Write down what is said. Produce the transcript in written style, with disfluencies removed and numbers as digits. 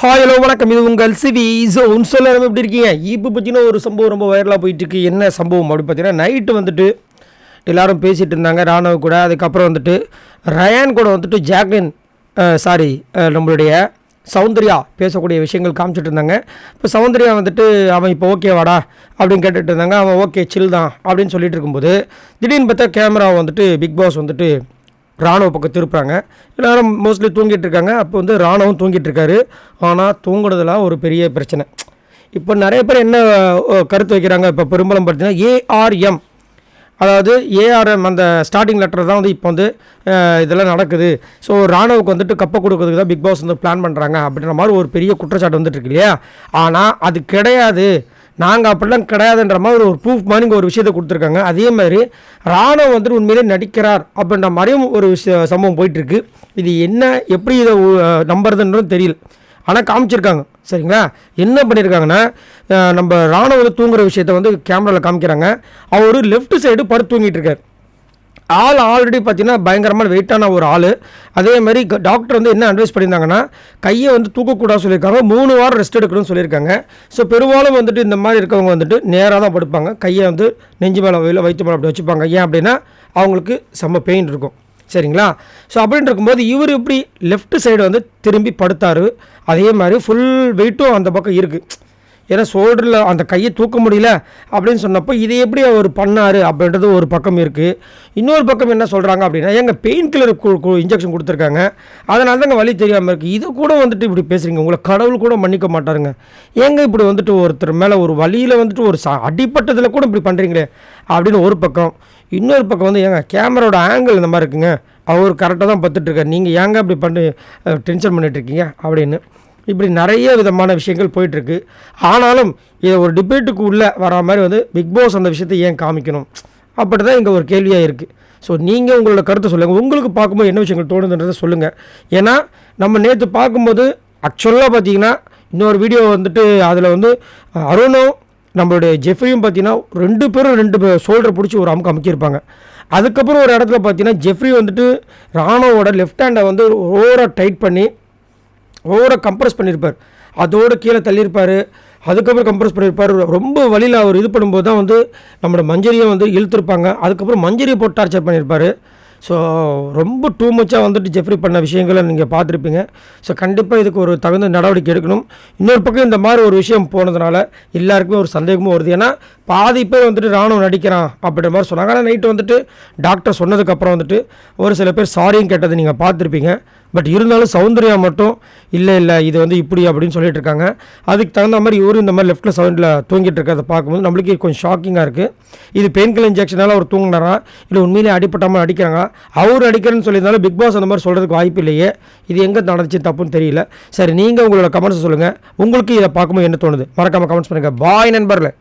Hi hello வணக்கம், இது உங்கள் சிவி ஜோன். சொல்ல எப்படி இருக்கீங்க? இப்போ பார்த்தீங்கன்னா ஒரு சம்பவம் ரொம்ப வைரலாக போயிட்டுருக்கு. என்ன சம்பவம் அப்படின்னு பார்த்தீங்கன்னா, நைட்டு வந்துட்டு எல்லோரும் பேசிகிட்டு இருந்தாங்க ராணுவ கூட. அதுக்கப்புறம் வந்துட்டு ரயான் கூட வந்துட்டு ஜாக்லின் நம்மளுடைய சௌந்தர்யா பேசக்கூடிய விஷயங்கள் காமிச்சிட்டு இருந்தாங்க. இப்போ சௌந்தர்யா வந்துட்டு அவன் இப்போ ஓகேவாடா அப்படின்னு கேட்டுட்டு இருந்தாங்க. அவன் ஓகே சில் தான் அப்படின்னு சொல்லிட்டு இருக்கும்போது திடீர்னு பார்த்தா கேமரா வந்துட்டு பிக் பாஸ் வந்துட்டு ராணுவ பக்கம் திருப்புறாங்க. எல்லோரும் மோஸ்ட்லி தூங்கிட்டு இருக்காங்க. அப்போ வந்து ராணுவம் தூங்கிட்டு இருக்காரு. ஆனால் தூங்குறதுலாம் ஒரு பெரிய பிரச்சனை. இப்போ நிறைய பேர் என்ன கருத்து வைக்கிறாங்க, இப்போ பெரும்பாலும் பார்த்தீங்கன்னா ஏஆர்எம், அதாவது ஏஆர்எம் அந்த ஸ்டார்டிங் லெட்டர் தான் வந்து இப்போ வந்து இதெல்லாம் நடக்குது. ஸோ ராணுவுக்கு வந்துட்டு கப்பை கொடுக்கறதுக்கு தான் பிக் பாஸ் வந்து பிளான் பண்ணுறாங்க அப்படின்ற மாதிரி ஒரு பெரிய குற்றச்சாட்டு வந்துட்டு இருக்கு இல்லையா? ஆனால் அது கிடையாது, நாங்கள் அப்படிலாம் கிடையாதுன்ற மாதிரி ஒரு ப்ரூஃப் மாதிரி ஒரு விஷயத்தை கொடுத்துருக்காங்க. அதே மாதிரி ராணுவம் வந்துட்டு உண்மையிலே நடிக்கிறார் அப்படின்ற மாதிரியும் ஒரு சம்பவம் போயிட்டுருக்கு. இது என்ன எப்படி இதை நம்புறதுன்றது தெரியல, ஆனால் காமிச்சிருக்காங்க. சரிங்களா? என்ன பண்ணியிருக்காங்கன்னா, நம்ம ராணுவம் தூங்குற விஷயத்தை வந்து கேமராவில் காமிக்கிறாங்க. அவர் லெஃப்ட் சைடு படுத்து தூங்கிட்டு இருக்கார். ஆள் ஆல்ரெடி பார்த்தீங்கன்னா பயங்கரமான வெயிட்டான ஒரு ஆள். அதே மாதிரி டாக்டர் வந்து என்ன அட்வைஸ் பண்ணியிருந்தாங்கன்னா, கையை வந்து தூக்கக்கூடாது சொல்லியிருக்காங்க. 3 வாரம் ரெஸ்ட் எடுக்கணும்னு சொல்லியிருக்காங்க. ஸோ பெரும்பாலும் வந்துட்டு இந்த மாதிரி இருக்கவங்க வந்துட்டு நேராக தான் படுப்பாங்க. கையை வந்து நெஞ்சு மேலே வயிற்று மேலே அப்படி வச்சுப்பாங்க. ஏன் அப்படின்னா அவங்களுக்கு செம்ம பெயின் இருக்கும். சரிங்களா? ஸோ அப்படின்னு இருக்கும்போது இவர் இப்படி லெஃப்ட் சைடு வந்து திரும்பி படுத்தார். அதே மாதிரி ஃபுல் வெயிட்டும் அந்த பக்கம் இருக்குது. ஏன்னா ஷோல்டரில் அந்த கையை தூக்க முடியல அப்படின்னு சொன்னப்போ இதை எப்படி அவர் பண்ணார் அப்படின்றது ஒரு பக்கம் இருக்குது. இன்னொரு பக்கம் என்ன சொல்கிறாங்க அப்படின்னா, எங்கள் பெயின் கில்லர் இன்ஜெக்ஷன் கொடுத்துருக்காங்க, அதனால தாங்க வலி தெரியாமல் இருக்குது. இதை கூட வந்துட்டு இப்படி பேசுகிறீங்க, உங்களை கடவுள் கூட மன்னிக்க மாட்டாருங்க. ஏங்க இப்படி வந்துட்டு ஒருத்தர் மேலே ஒரு வலியில் வந்துட்டு ஒரு அடிப்பட்டதில் கூட இப்படி பண்ணுறீங்களே அப்படின்னு ஒரு பக்கம். இன்னொரு பக்கம் வந்து ஏங்க கேமராவோட ஆங்கிள் இந்த மாதிரி இருக்குங்க, அவர் கரெக்டாக தான் பார்த்துட்ருக்காரு, நீங்கள் ஏங்க இப்படி பண்ணி டென்ஷன் பண்ணிகிட்ருக்கீங்க அப்படின்னு இப்படி நிறைய விதமான விஷயங்கள் போயிட்டுருக்கு. ஆனாலும் இதை ஒரு டிபேட்டுக்கு உள்ளே வரா மாதிரி வந்து பிக் பாஸ் அந்த விஷயத்தை ஏன் காமிக்கணும் அப்படி தான் இங்கே ஒரு கேள்வியாக இருக்குது. ஸோ நீங்கள் உங்களோட கருத்தை சொல்லுங்கள். உங்களுக்கு பார்க்கும்போது என்ன விஷயங்கள் தோணுதுன்றதை சொல்லுங்கள். ஏன்னா நம்ம நேற்று பார்க்கும்போது ஆக்சுவலாக பார்த்தீங்கன்னா இன்னொரு வீடியோ வந்துட்டு அதில் வந்து அருணும் நம்மளுடைய ஜெஃப்ரியும் பார்த்தீங்கன்னா 2 பேரும் 2 ஷோல்டரை பிடிச்சி ஒரு அமுக்கியிருப்பாங்க. அதுக்கப்புறம் ஒரு இடத்துல பார்த்தீங்கன்னா ஜெஃப்ரி வந்துட்டு ராணுவோட லெஃப்ட் ஹேண்டை வந்து ஓவராக டைட் பண்ணி ஓவராக கம்ப்ரெஸ் பண்ணியிருப்பார். அதோடு கீழே தள்ளியிருப்பார். அதுக்கப்புறம் கம்ப்ரெஸ் பண்ணியிருப்பார். ரொம்ப வழியில் அவர் இது பண்ணும்போது தான் வந்து நம்மளோட மஞ்சரியை வந்து இழுத்துருப்பாங்க. அதுக்கப்புறம் மஞ்சரியை போட்டு டார்ச்சர் பண்ணியிருப்பார். ஸோ ரொம்ப டூ மச்சாக வந்துட்டு ஜெஃப்ரி பண்ண விஷயங்களை நீங்கள் பார்த்துருப்பீங்க. ஸோ கண்டிப்பாக இதுக்கு ஒரு தகுந்த நடவடிக்கை எடுக்கணும். இன்னொரு பக்கம் இந்த மாதிரி ஒரு விஷயம் போனதுனால எல்லாருக்குமே ஒரு சந்தேகமும் வருது. ஏன்னா பாதி பேர் வந்துட்டு ராணுவம் நடிக்கிறான் அப்படின்ற மாதிரி சொன்னாங்க. ஆனால் நைட்டு வந்துட்டு டாக்டர் சொன்னதுக்கப்புறம் வந்துட்டு ஒரு சில பேர் சாரியும் கேட்டதை நீங்கள் பார்த்துருப்பீங்க. பட் இருந்தாலும் சௌந்தர்யா மட்டும் இல்லை இது வந்து இப்படி அப்படின்னு சொல்லிட்டு இருக்காங்க. அதுக்கு தகுந்த மாதிரி இவரும் இந்த மாதிரி லெஃப்ட்டில் சவுண்டில் தூங்கிட்டு இருக்கிறத பார்க்கும்போது நம்மளுக்கு கொஞ்சம் ஷாக்கிங்காக இருக்குது. இது பெயின் கில்லர் இன்ஜெக்ஷனால் அவர் தூங்கினாரா இல்லை உண்மையிலே அடிப்பட்டாமல் அடிக்கிறாங்க? அவர் அடிக்கிறேன்னு சொல்லியிருந்தாலும் பிக் பாஸ் அந்த மாதிரி சொல்கிறதுக்கு வாய்ப்பு இல்லையே. இது எங்கே நடந்துச்சு தப்புன்னு தெரியல. சரி, நீங்கள் உங்களோட கமெண்ட்ஸ் சொல்லுங்கள். உங்களுக்கு இதை பார்க்கும்போது என்ன தோணுது? மறக்காமல் கமெண்ட்ஸ் பண்ணுங்கள். பாய் நண்பர்களே.